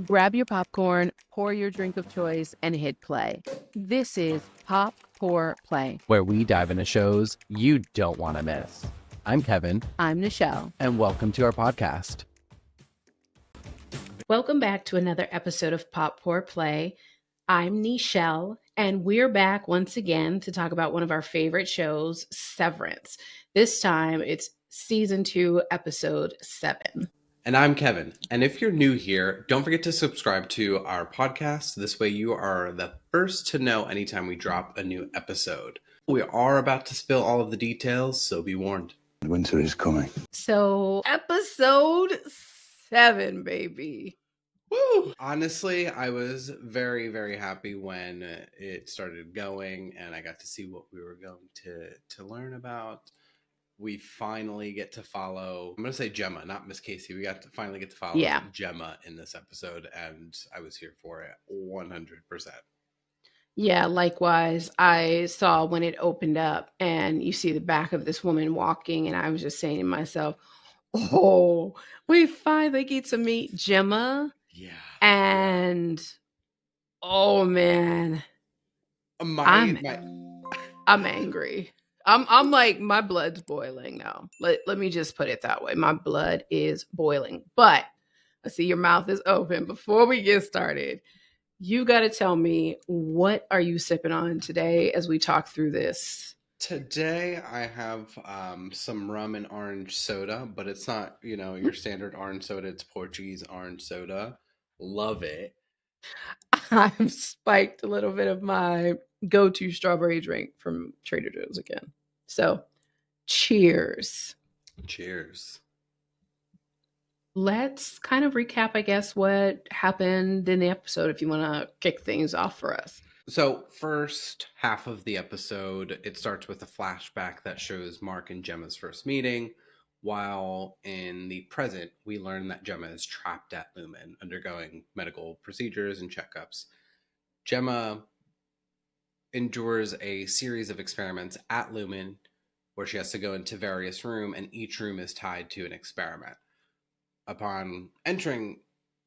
Grab your popcorn, pour your drink of choice, and hit play. This is Pop, Pour, Play, where we dive into shows you don't want to miss. I'm Kevin. I'm Nichelle. And welcome to our podcast. Welcome back to another episode of Pop, Pour, Play. I'm Nichelle, and we're back once again to talk about one of our favorite shows, Severance. This time, it's Season 2, Episode 7. And I'm Kevin. And if you're new here, don't forget to subscribe to our podcast. This way you are the first to know anytime we drop a new episode. We are about to spill all of the details, so be warned. Winter is coming. So, Episode 7, baby. Woo! Honestly, I was very, very happy when it started going and I got to see what we were going to learn about. We finally get to follow, I'm going to say Gemma, not Miss Casey. We finally get to follow Gemma in this episode, and I was here for it 100%. Yeah, likewise. I saw when it opened up and you see the back of this woman walking, and I was just saying to myself, oh, we finally get to meet Gemma. Yeah. And, oh, man. I'm angry. I'm like, my blood's boiling now. Let me just put it that way. My blood is boiling. But I see your mouth is open. Before we get started, you got to tell me, what are you sipping on today as we talk through this? Today I have some rum and orange soda, but it's not, your standard orange soda. It's Portuguese orange soda. Love it. I've spiked a little bit of my go-to strawberry drink from Trader Joe's again. So, cheers. Cheers. Let's kind of recap, I guess, what happened in the episode if you want to kick things off for us. So, first half of the episode, it starts with a flashback that shows Mark and Gemma's first meeting, while in the present, we learn that Gemma is trapped at Lumen, undergoing medical procedures and checkups. Gemma endures a series of experiments at Lumen where she has to go into various rooms, and each room is tied to an experiment. Upon entering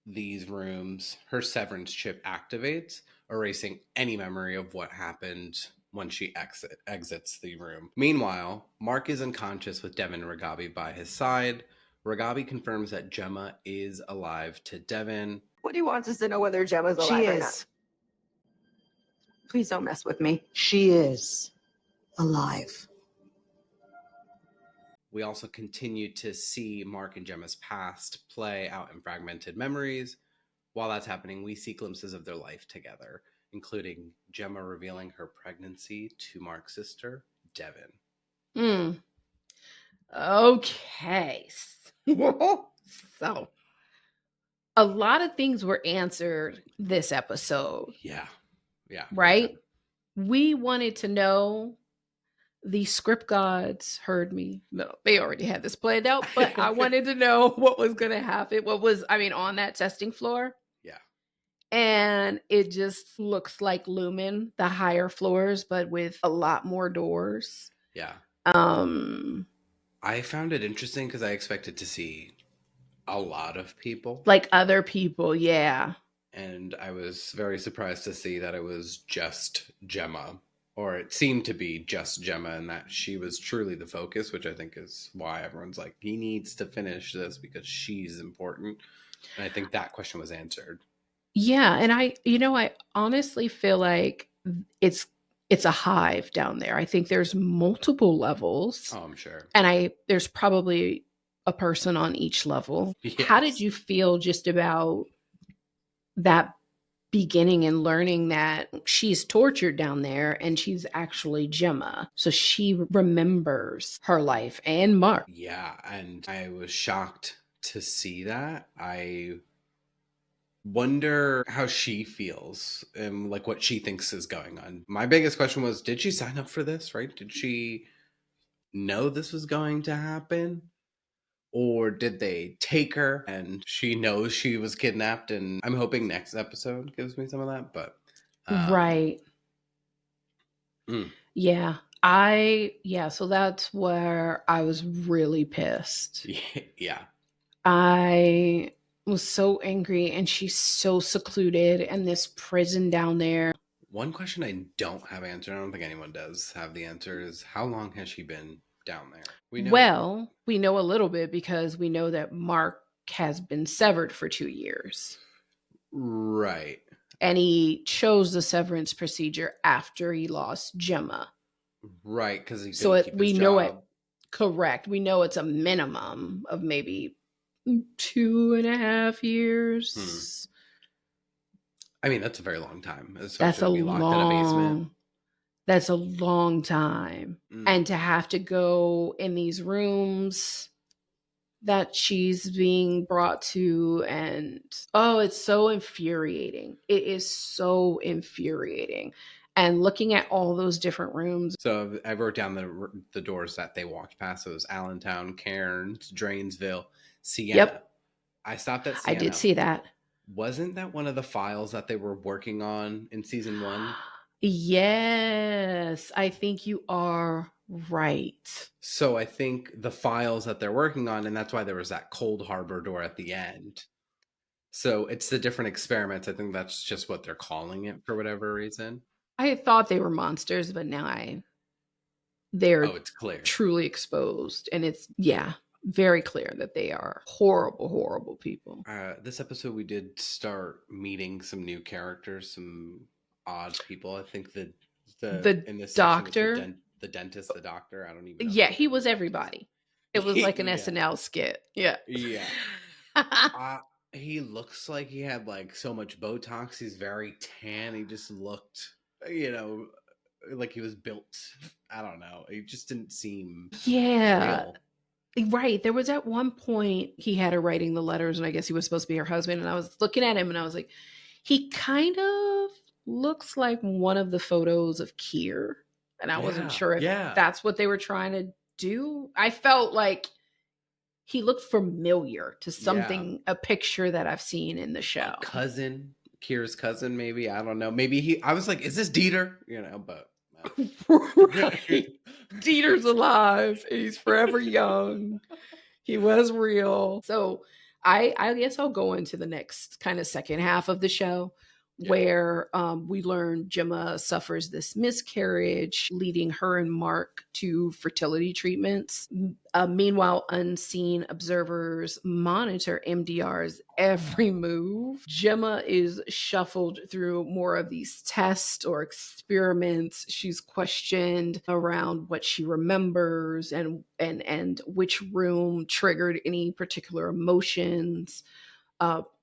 these rooms, her severance chip activates, erasing any memory of what happened when she exits the room. Meanwhile, Mark is unconscious with Devin Ragabi by his side. Ragabi confirms that Gemma is alive to Devin. What he wants us to know whether Gemma's alive She or is. not. Please don't mess with me. She is alive. We also continue to see Mark and Gemma's past play out in fragmented memories. While that's happening, we see glimpses of their life together, including Gemma revealing her pregnancy to Mark's sister, Devin. Okay. So, a lot of things were answered this episode. Yeah. Right? Okay. We wanted to know. The script gods heard me. No, they already had this planned out, but I wanted to know what was going to happen. On that testing floor. Yeah. And it just looks like Lumen, the higher floors, but with a lot more doors. Yeah. I found it interesting because I expected to see a lot of people. Like other people, yeah. And I was very surprised to see that it was just Gemma. Or it seemed to be just Gemma, and that she was truly the focus, which I think is why everyone's like, he needs to finish this because she's important. And I think that question was answered. Yeah, and I honestly feel like it's a hive down there. I think there's multiple levels. Oh, I'm sure. And there's probably a person on each level. Yes. How did you feel just about that beginning and learning that she's tortured down there and she's actually Gemma? So she remembers her life and Mark. Yeah, and I was shocked to see that. I wonder how she feels and like what she thinks is going on. My biggest question was, did she sign up for this, right? Did she know this was going to happen? Or did they take her and she knows she was kidnapped? And I'm hoping next episode gives me some of that, but right. Yeah. So that's where I was really pissed. Yeah. I was so angry, and she's so secluded in this prison down there. One question I don't have answered, I don't think anyone does have the answer, is how long has she been down there? We know a little bit because we know that Mark has been severed for 2 years. Right. And he chose the severance procedure after he lost Gemma. Right, because he didn't so keep we his know job. it. Correct. We know it's a minimum of maybe 2.5 years. I mean, that's a very long time. That's a to be locked in a basement. That's a long time. And to have to go in these rooms that she's being brought to, and it's so infuriating. It is so infuriating. And looking at all those different rooms. So I wrote down the doors that they walked past. So it was Allentown, Cairns, Drainsville, Sienna. Yep. I stopped at Sienna. I did see that. Wasn't that one of the files that they were working on in season 1? Yes, I think you are right. So I think the files that they're working on, and that's why there was that Cold Harbor door at the end. So it's the different experiments. I think that's just what they're calling it for whatever reason. I thought they were monsters, but now they're it's clear. Truly exposed. And it's, very clear that they are horrible, horrible people. This episode, we did start meeting some new characters, some odd people. I think the in this doctor, the dentist, the doctor. I don't even know. Yeah, he was everybody. It was like an SNL skit. Yeah. Yeah. He looks like he had like so much Botox. He's very tan. He just looked, like he was built. I don't know. He just didn't seem real. Right. There was at one point he had her writing the letters, and I guess he was supposed to be her husband. And I was looking at him and I was like, he kind of looks like one of the photos of Keir. And I wasn't sure if that's what they were trying to do. I felt like he looked familiar to something, a picture that I've seen in the show. Keir's cousin, maybe. I don't know. Maybe I was like, is this Dieter? But. Right. Dieter's alive. He's forever young. He was real. So I guess I'll go into the next kind of second half of the show, where we learn Gemma suffers this miscarriage, leading her and Mark to fertility treatments. Meanwhile, unseen observers monitor MDR's every move. Gemma is shuffled through more of these tests or experiments. She's questioned around what she remembers and which room triggered any particular emotions.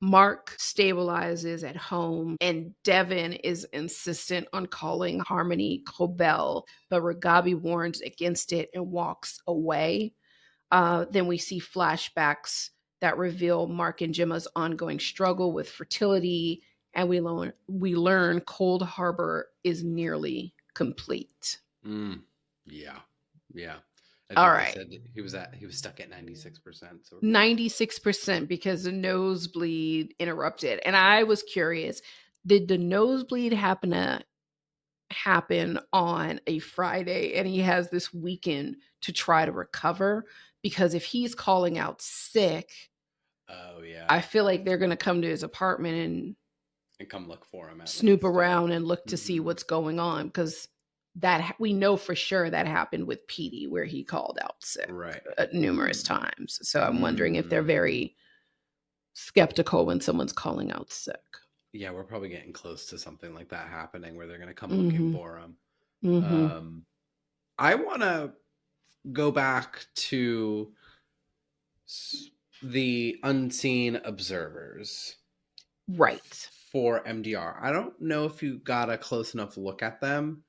Mark stabilizes at home, and Devin is insistent on calling Harmony Cobel, but Ragabi warns against it and walks away. Then we see flashbacks that reveal Mark and Gemma's ongoing struggle with fertility, and we learn Cold Harbor is nearly complete. Yeah. All right. He was stuck at 96%. So 96% because the nosebleed interrupted. And I was curious, did the nosebleed happen on a Friday and he has this weekend to try to recover? Because if he's calling out sick, I feel like they're going to come to his apartment and come look for him, snoop around and look to see what's going on, because that we know for sure that happened with Petey, where he called out sick numerous times. So I'm wondering if they're very skeptical when someone's calling out sick. Yeah, we're probably getting close to something like that happening, where they're going to come looking for him. I want to go back to the unseen observers. Right. For MDR. I don't know if you got a close enough look at them.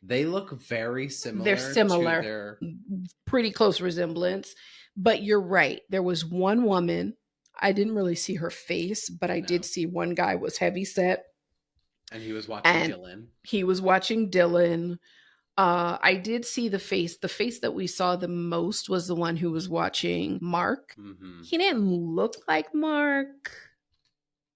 They look very similar. They're similar. To their... Pretty close resemblance. But you're right. There was one woman. I didn't really see her face, but I did see one guy was heavy set. And he was watching Dylan. He was watching Dylan. I did see the face. The face that we saw the most was the one who was watching Mark. He didn't look like Mark.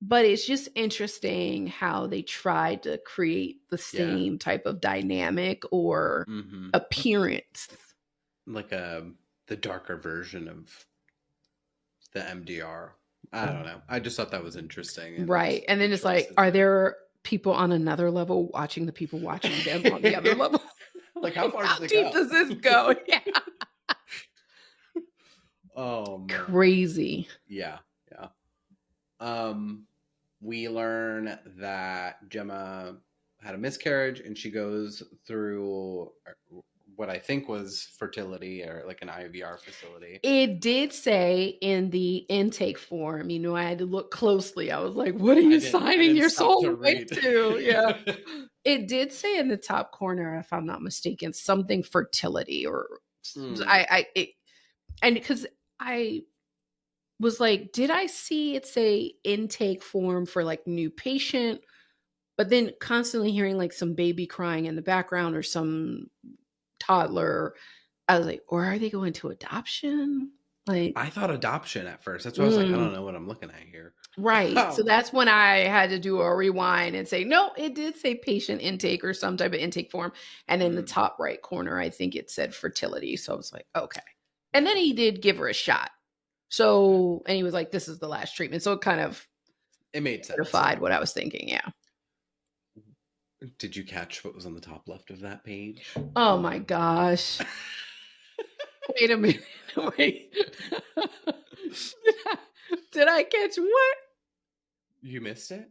But it's just interesting how they tried to create the same type of dynamic or appearance. Like the darker version of the MDR. I don't know. I just thought that was interesting. Right. And then it's like, are there people on another level watching the people watching them on the other level? Like, how far deep does this go? Yeah. Oh, man. Crazy. Yeah. We learn that Gemma had a miscarriage and she goes through what I think was fertility or like an IVR facility. It did say in the intake form, I had to look closely. I was like, what are you signing your soul away to? Yeah. It did say in the top corner, if I'm not mistaken, something fertility or and because I was like, did I see it say intake form for like new patient? But then constantly hearing like some baby crying in the background or some toddler. I was like, or are they going to adoption? Like, I thought adoption at first. That's why I was like, I don't know what I'm looking at here. Right. So that's when I had to do a rewind and say, no, it did say patient intake or some type of intake form. And in the top right corner, I think it said fertility. So I was like, okay. And then he did give her a shot. So, and he was like, this is the last treatment. So it made sense. Certified what I was thinking. Yeah. Did you catch what was on the top left of that page? Oh my gosh. Wait a minute. Wait. Did I catch what? You missed it?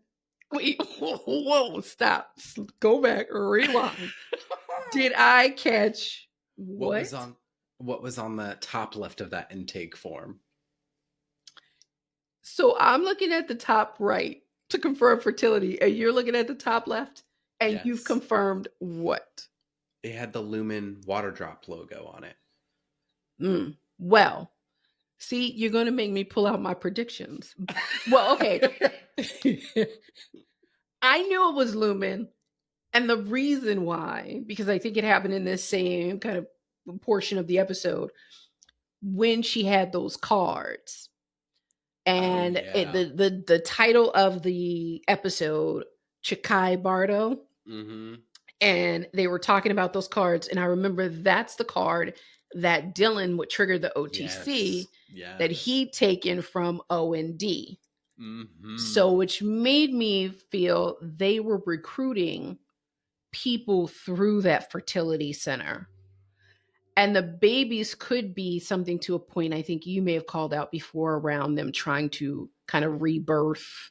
Wait. Whoa. Stop. Go back. Rewind. Did I catch what? What was on the top left of that intake form? So I'm looking at the top right to confirm fertility, and you're looking at the top left, and you've confirmed what? It had the Lumen water drop logo on it. Well, see, you're going to make me pull out my predictions. Well, okay. I knew it was Lumen, and the reason why, because I think it happened in this same kind of portion of the episode, when she had those cards. And the title of the episode, Chakai Bardo. Mm-hmm. And they were talking about those cards. And I remember that's the card that Dylan would trigger the OTC that he'd taken from O&D. Mm-hmm. So which made me feel they were recruiting people through that fertility center. And the babies could be something to a point I think you may have called out before around them trying to kind of rebirth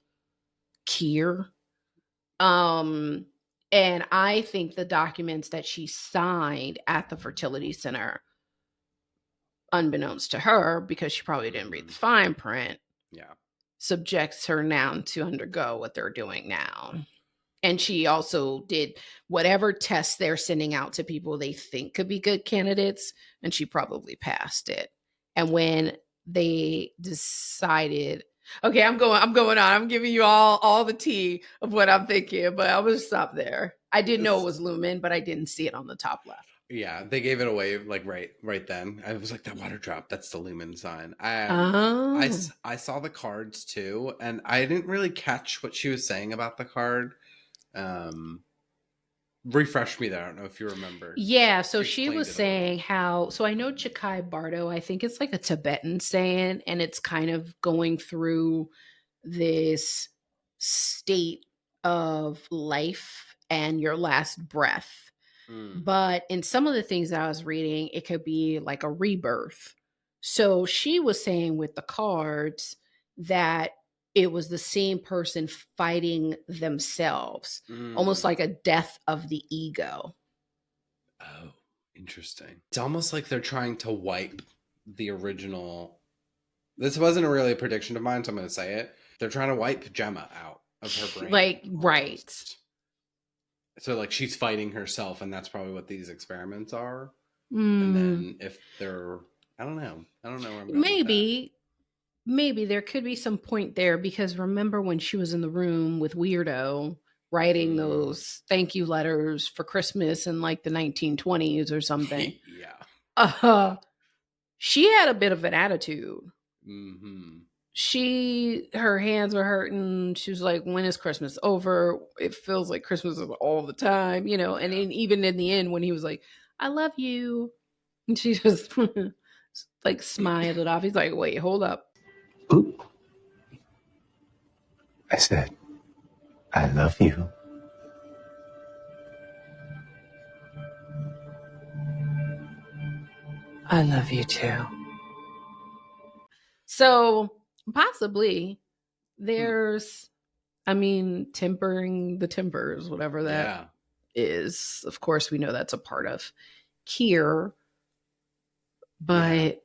Kier. And I think the documents that she signed at the fertility center, unbeknownst to her, because she probably didn't read the fine print, subjects her now to undergo what they're doing now. And she also did whatever tests they're sending out to people they think could be good candidates, and she probably passed it. And when they decided, okay, I'm going on. I'm giving you all the tea of what I'm thinking, but I will stop there. I did know it was Lumen, but I didn't see it on the top left. Yeah, they gave it away like right then. I was like, that water drop, that's the Lumen sign. I saw the cards too, and I didn't really catch what she was saying about the card. Refresh me there. I don't know if you remember. Yeah, so she was saying how, so I know Chakai Bardo, I think it's like a Tibetan saying, and it's kind of going through this state of life and your last breath. But in some of the things that I was reading, it could be like a rebirth. So she was saying with the cards that it was the same person fighting themselves, almost like a death of the ego. Oh, interesting. It's almost like they're trying to wipe the original. This wasn't really a prediction of mine, so I'm going to say it. They're trying to wipe Gemma out of her brain. Like, almost. right. So, like, she's fighting herself, and that's probably what these experiments are. And then if they're, I don't know where I'm going Maybe there could be some point there, because remember when she was in the room with Weirdo writing those thank you letters for Christmas in like the 1920s or something. She had a bit of an attitude. Her hands were hurting. She was like, when is Christmas over? It feels like Christmas is all the time, and then even in the end when he was like, I love you, and she just like smiled it off. He's like, wait, hold up. I said, I love you. I love you too. So possibly there's, I mean, tempering the tempers, whatever that is. Of course, we know that's a part of Kier, but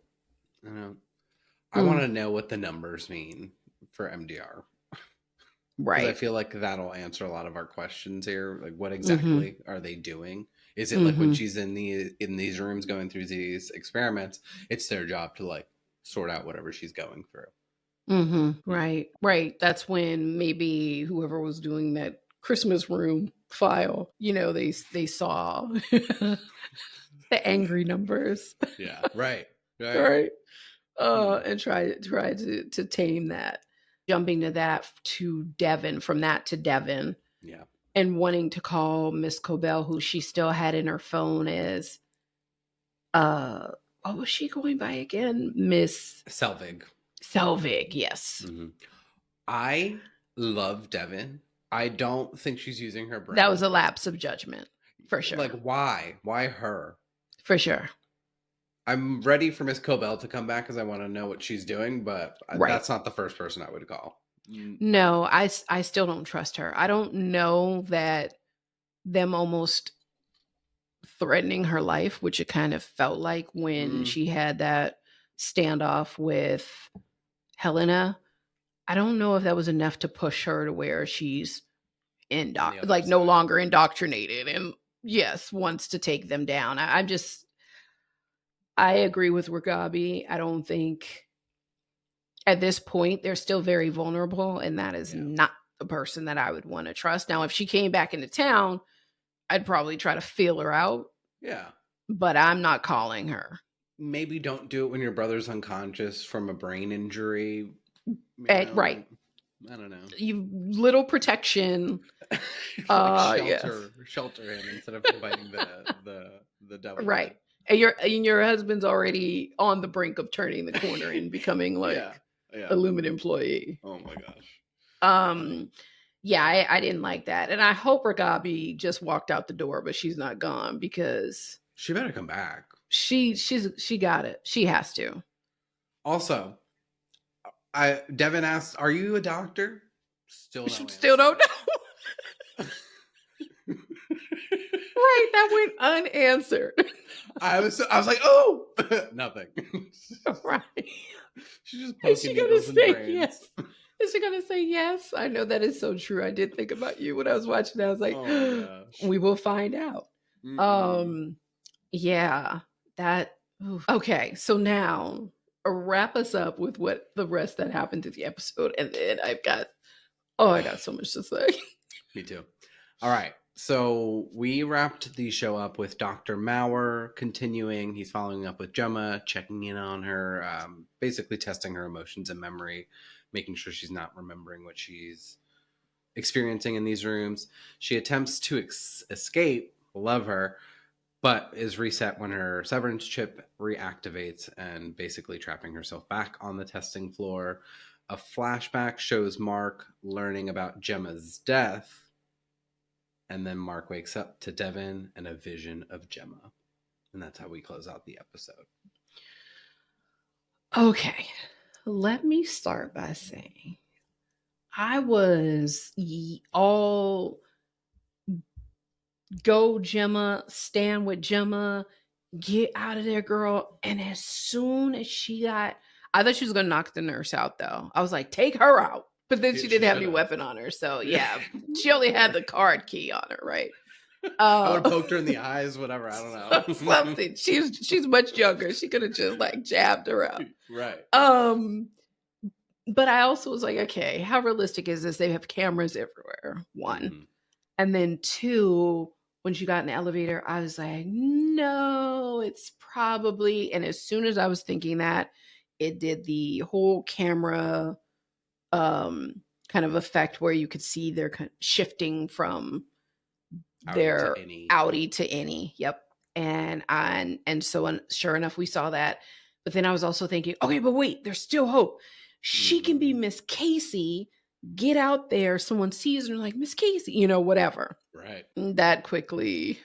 I want to know what the numbers mean for MDR. Because I feel like that'll answer a lot of our questions here. Like, what exactly are they doing? Is it like when she's in these rooms going through these experiments, it's their job to like sort out whatever she's going through. Right. That's when maybe whoever was doing that Christmas room file, they saw the angry numbers. Yeah. Right. And try to tame that. Jumping to Devin, from that to Devin. Yeah. And wanting to call Miss Cobel, who she still had in her phone as, what was she going by again? Miss Selvig, yes. Mm-hmm. I love Devin. I don't think she's using her brain. That was a lapse of judgment, for sure. Like, why? Why her? For sure. I'm ready for Miss Cobel to come back because I want to know what she's doing, but that's not the first person I would call. No, I still don't trust her. I don't know that them almost threatening her life, which it kind of felt like when she had that standoff with Helena. I don't know if that was enough to push her to where she's no longer indoctrinated and wants to take them down. I agree with Ragabi. I don't think at this point they're still very vulnerable, and that is not the person that I would want to trust. Now, if she came back into town, I'd probably try to feel her out. Yeah. But I'm not calling her. Maybe don't do it when your brother's unconscious from a brain injury. Right. I don't know. You little protection. Shelter him instead of inviting the devil. Right. And your husband's already on the brink of turning the corner and becoming like a Lumen employee. Oh my gosh. I didn't like that. And I hope Ragabi just walked out the door, but she's not gone because she better come back. She got it. She has to. Also, Devin asked, "Are you a doctor?" Still don't know. Right, that went unanswered. I was like, "Oh, nothing." Right. She's just poking. Is she gonna say yes? Is she gonna say yes? I know that is so true. I did think about you when I was watching that. I was like, "Oh, we will find out." Okay, so now wrap us up with what the rest that happened to the episode, and then I got so much to say. Me too. All right, so we wrapped the show up with Dr. Maurer continuing. He's following up with Gemma, checking in on her, basically testing her emotions and memory, making sure she's not remembering what she's experiencing in these rooms. She attempts to escape, love her, but is reset when her severance chip reactivates and basically trapping herself back on the testing floor. A flashback shows Mark learning about Gemma's death. And then Mark wakes up to Devin and a vision of Gemma. And that's how we close out the episode. Okay. Let me start by saying I was all go Gemma, stand with Gemma, get out of there, girl. And as soon as I thought she was going to knock the nurse out, though. I was like, take her out. But then she didn't have any weapon on her. So, she only had the card key on her, right? I would have poked her in the eyes, whatever. I don't know. Something. She's much younger. She could have just like jabbed her out. Right. But I also was like, okay, how realistic is this? They have cameras everywhere, one. Mm-hmm. And then two, when she got in the elevator, I was like, no, it's probably. And as soon as I was thinking that, it did the whole camera kind of effect where you could see they're shifting from their outie to innie. Yep. And so sure enough, we saw that. But then I was also thinking, okay, but wait, there's still hope. She can be Miss Casey. get out there. Someone sees and they're like, Miss Casey, you know, whatever. Right. That quickly,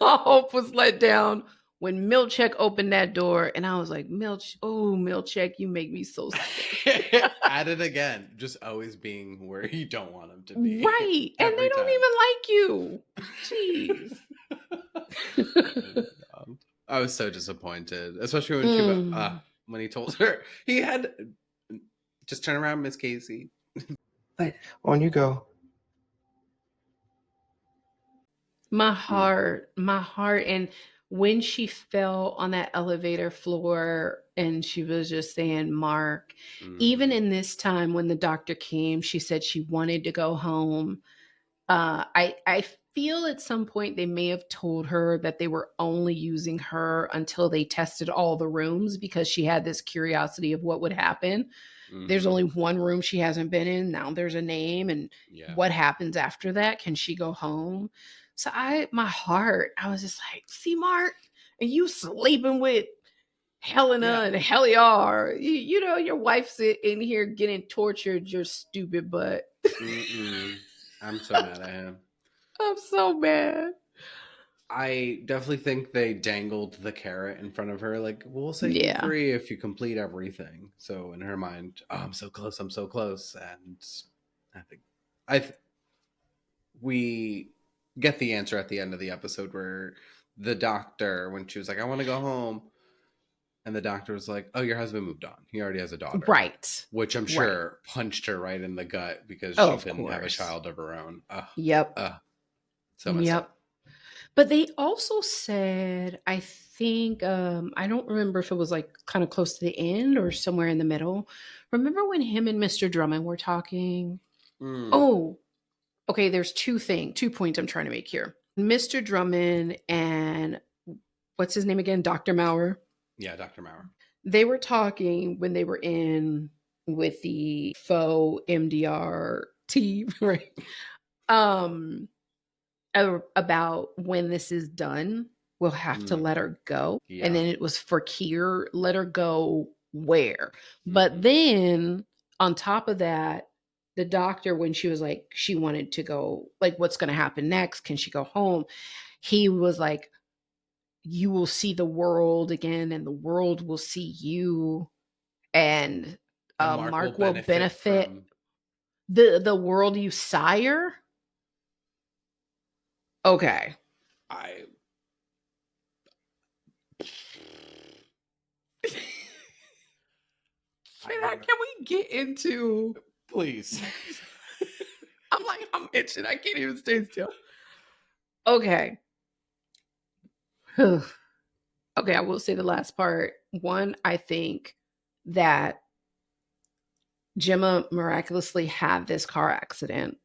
all hope was let down when Milchek opened that door. And I was like, Milchek, you make me so sick. At it again. Just always being where you don't want him to be. Right. And they don't even like you. Jeez. I was so disappointed, especially when he told her he had just turn around, Miss Casey. But on you go. My heart. And when she fell on that elevator floor and she was just saying, Mark, even in this time when the doctor came, she said she wanted to go home. I feel at some point they may have told her that they were only using her until they tested all the rooms because she had this curiosity of what would happen. There's only one room she hasn't been in. Now there's a name, and what happens after that? Can she go home? So I was just like, see, Mark, and you sleeping with Helena and Heliar. You know, your wife's in here getting tortured, your stupid butt. I'm so mad at him. I'm so mad. I definitely think they dangled the carrot in front of her, like, we'll set you free if you complete everything. So in her mind, oh, I'm so close. And I think we get the answer at the end of the episode where the doctor, when she was like, I want to go home, and the doctor was like, oh, your husband moved on. He already has a daughter. Right. Which I'm sure punched her right in the gut because she couldn't have a child of her own. So much. Yep. But they also said, I think, I don't remember if it was like kind of close to the end or somewhere in the middle. Remember when him and Mr. Drummond were talking? Oh, okay. There's two points I'm trying to make here. Mr. Drummond and what's his name again? Dr. Maurer. Yeah, Dr. Maurer. They were talking when they were in with the faux MDR team, right? About when this is done, we'll have to let her go. Yeah. And then it was for Kier, let her go where? But then on top of that, the doctor, when she was like, she wanted to go, like, what's going to happen next? Can she go home? He was like, you will see the world again and the world will see you. And Mark will benefit from the world you sire. Okay. Can we get into... Please. I'm itching. I can't even stay still. Okay. Okay, I will say the last part. One, I think that Gemma miraculously had this car accident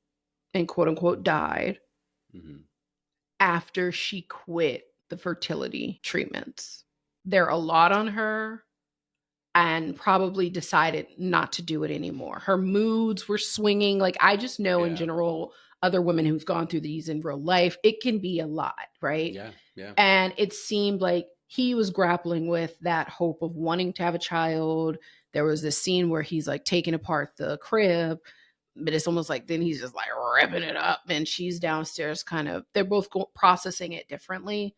and quote unquote died after she quit the fertility treatments. They're a lot on her and probably decided not to do it anymore. Her moods were swinging. Like, I just know in general, other women who've gone through these in real life, it can be a lot, right? Yeah. And it seemed like he was grappling with that hope of wanting to have a child. There was this scene where he's like taking apart the crib, but it's almost like then he's just like ripping it up and she's downstairs kind of, they're both processing it differently.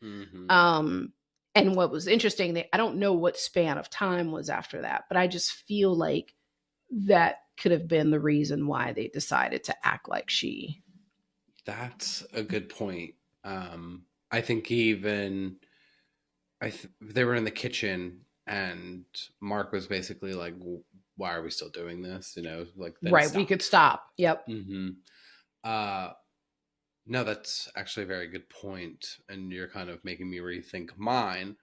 And what was interesting, I don't know what span of time was after that, but I just feel like that could have been the reason why they decided to act like she. That's a good point. I think even they were in the kitchen and Mark was basically like, why are we still doing this? You know, like, right. Stop. We could stop. Yep. No, that's actually a very good point. And you're kind of making me rethink mine.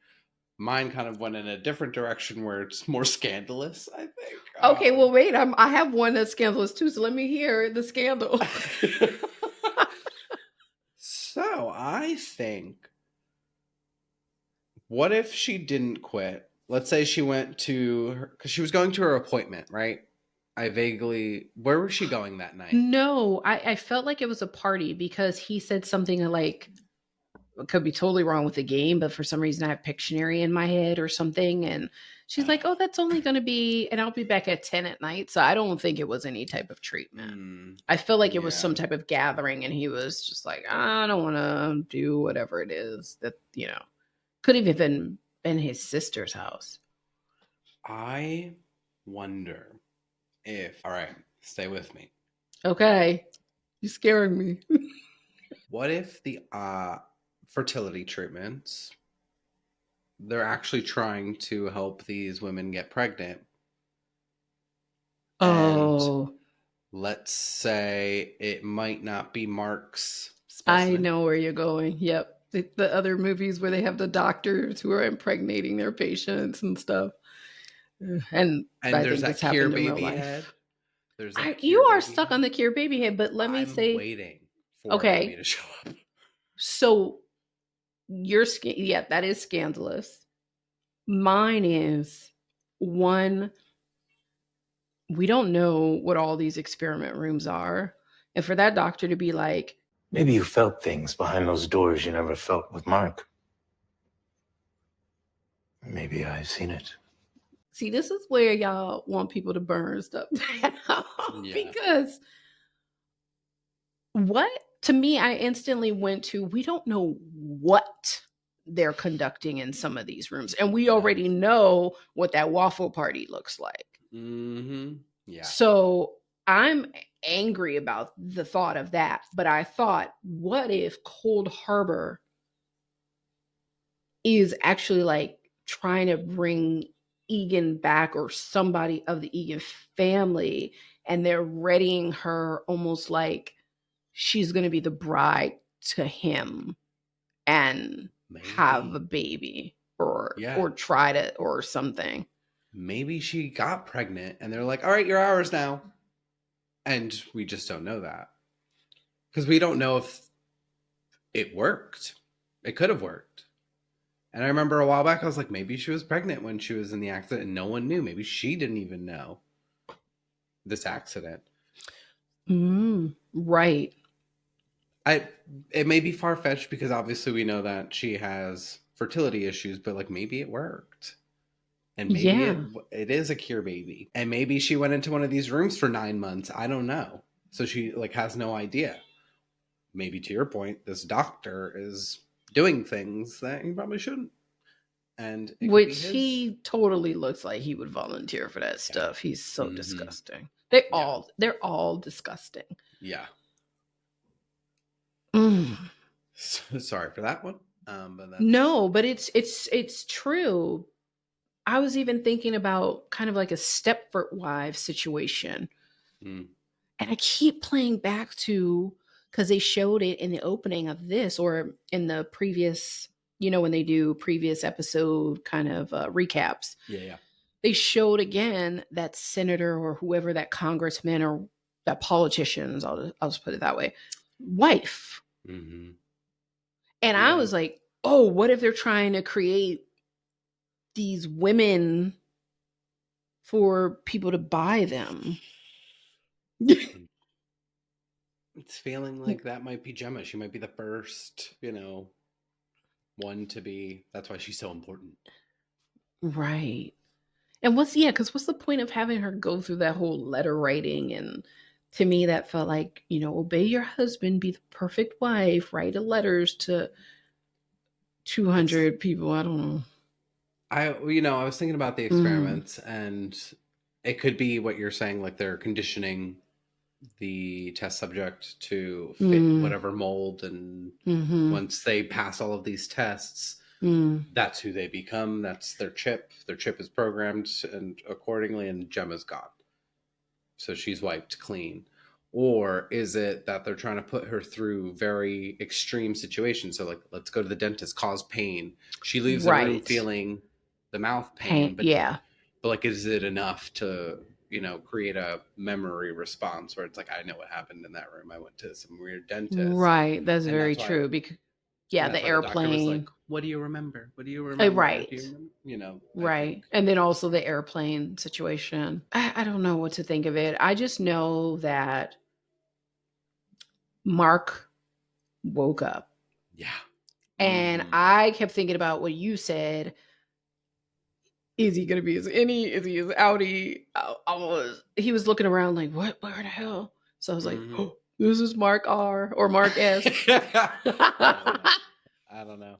Mine kind of went in a different direction where it's more scandalous, I think. Okay, well, wait. I have one that's scandalous too. So let me hear the scandal. So I think, what if she didn't quit? Let's say she went to her, because she was going to her appointment, right? Where was she going that night? No, I felt like it was a party because he said something like, could be totally wrong with the game, but for some reason I have Pictionary in my head or something. And she's like, oh, that's only going to be, and I'll be back at 10 at night. So I don't think it was any type of treatment. I feel like it was some type of gathering, and he was just like, I don't want to do whatever it is that, you know, could have even been his sister's house. I wonder if, all right, stay with me. Okay. You're scaring me. What if the fertility treatments, they're actually trying to help these women get pregnant? Oh. And let's say it might not be Mark's I specimen. know where you're going. Yep. The other movies where they have the doctors who are impregnating their patients and stuff. And I there's think that this Cure happened in real baby life. head. There's that You Cure are baby stuck head. on the Cure baby head, but let me I'm say, waiting for Okay. baby to show up. so yeah, that is Scandalous. Mine is one, we don't know what all these experiment rooms are. And for that doctor to be like, Maybe you felt things behind those doors you never felt with Mark. Maybe I've seen it. see, this is where y'all want people to burn stuff down. Yeah. Because what, to me, I instantly went to, we don't know what they're conducting in some of these rooms. And we already know what that waffle party looks like. Mm-hmm. Yeah. So I'm angry about the thought of that. But I thought, what if Cold Harbor is actually like trying to bring Egan back, or somebody of the Egan family, and they're readying her almost like she's going to be the bride to him and have a baby or try to, or something. Maybe she got pregnant and they're like, all right, you're ours now. And we just don't know that. Because we don't know if it worked. It could have worked. And I remember a while back, I was like, maybe she was pregnant when she was in the accident and no one knew. Maybe she didn't even know this accident. Right. It may be far-fetched because obviously we know that she has fertility issues, but like maybe it worked. And maybe it is a cure baby. And maybe she went into one of these rooms for 9 months. I don't know. So she like has no idea. Maybe to your point, this doctor is doing things that he probably shouldn't. And which he totally looks like he would volunteer for that stuff. He's so disgusting. They're all disgusting. Yeah. Mm. Sorry for that one. But that's... No, but it's true. I was even thinking about kind of like a Stepford Wives situation. And I keep playing back to, because they showed it in the opening of this, or in the previous, you know, when they do previous episode kind of recaps. Yeah. They showed again that senator or whoever, that congressman or that politician's, I'll just put it that way, wife. And I was like, oh, what if they're trying to create these women for people to buy them? It's feeling like that might be Gemma. She might be the first, you know, one to be. That's why she's so important. Right. And what's the point of having her go through that whole letter writing? And to me, that felt like, you know, obey your husband, be the perfect wife, write letters to 200 people. I don't know. I was thinking about the experiments, and it could be what you're saying, like they're conditioning the test subject to fit whatever mold, and once they pass all of these tests, that's who they become. That's their chip. Their chip is programmed and accordingly, and Gemma's gone. So she's wiped clean. Or is it that they're trying to put her through very extreme situations? So like, let's go to the dentist, cause pain. She leaves the room feeling the mouth pain, but like, is it enough to, you know, create a memory response where it's like, I know what happened in that room. I went to some weird dentist. Right. That's very true. Because the airplane. The was like, what do you remember? What do you remember? Right. Do you remember? You know. Right. And then also the airplane situation. I don't know what to think of it. I just know that Mark woke up. Yeah. And I kept thinking about what you said. Is he going to be his innie? Is he his outie? He was looking around like, what? Where the hell? So I was like, oh, this is Mark R or Mark S. I don't know.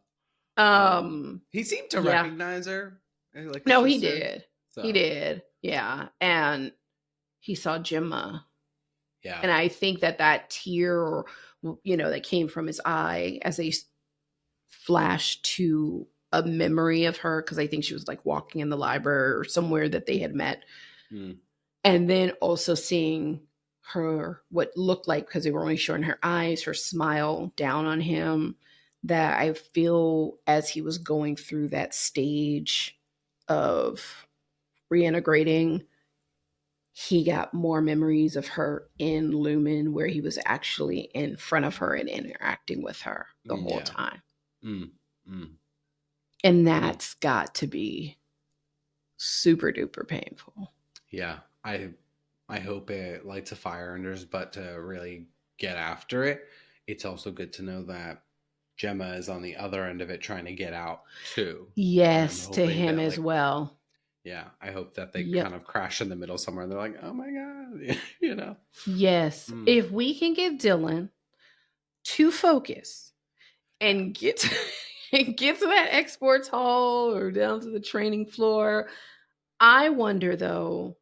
He seemed to yeah. recognize her. Like No, he sister, did. so. He did. Yeah. And he saw Gemma. Yeah. And I think that tear, that came from his eye as they flashed to a memory of her, because I think she was like walking in the library or somewhere that they had met. And then also seeing her, what looked like, because they were only showing her eyes, her smile down on him, that I feel as he was going through that stage of reintegrating, he got more memories of her in Lumen, where he was actually in front of her and interacting with her the whole time. And that's got to be super duper painful. Yeah. I hope it lights a fire under his butt to really get after it. It's also good to know that Gemma is on the other end of it trying to get out too. Yes, to him as well. Yeah, I hope that they kind of crash in the middle somewhere and they're like, oh my God, Yes. If we can get Dylan to focus and get to that exports hall or down to the training floor. I wonder though,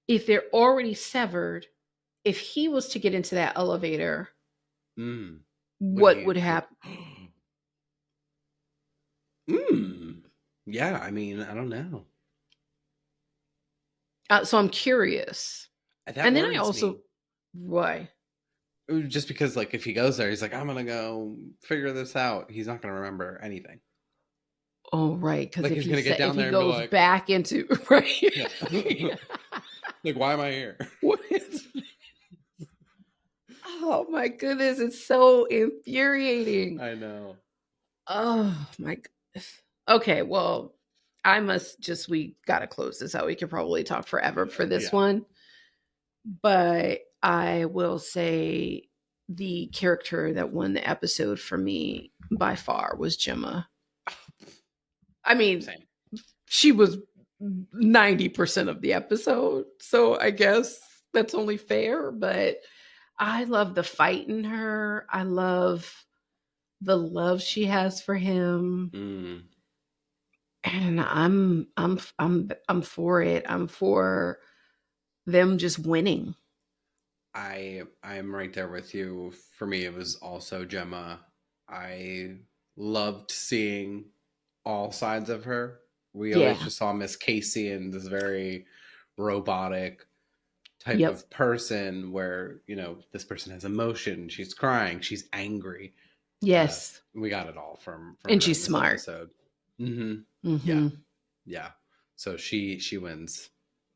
if they're already severed, if he was to get into that elevator, what would happen? Yeah, I mean, I don't know. So I'm curious. And then I also, why? Just because, like, if he goes there, he's like, I'm gonna go figure this out. He's not gonna remember anything. Oh, right. Because like, if he's gonna get down there and goes back into right, like, why am I here? What is? Oh my goodness, it's so infuriating. I know. Oh my goodness. Okay, well, we gotta close this out. We could probably talk forever for this one. But I will say the character that won the episode for me by far was Gemma. I mean, she was 90% of the episode. So I guess that's only fair, but I love the fight in her. I love the love she has for him. And I'm for it. I'm for them just winning. I'm right there with you. For me, it was also Gemma. I loved seeing all sides of her. We always just saw Miss Casey in this very robotic type of person where, this person has emotion. She's crying. She's angry. Yes. We got it all from and she's smart. Episode. Yeah. So she wins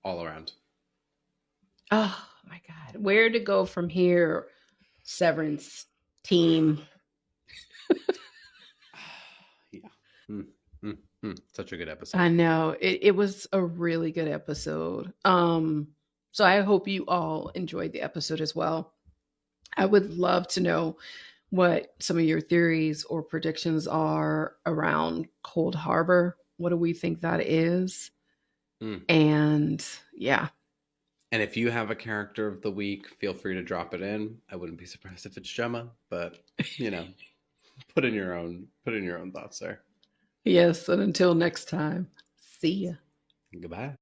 all around. Oh my God. Where to go from here, Severance team? Such a good episode. I know. It was a really good episode. So I hope you all enjoyed the episode as well. I would love to know what some of your theories or predictions are around Cold Harbor. What do we think that is? And yeah. And if you have a character of the week, feel free to drop it in. I wouldn't be surprised if it's Gemma, but put in your own thoughts there. Yes, and until next time, see ya. Goodbye.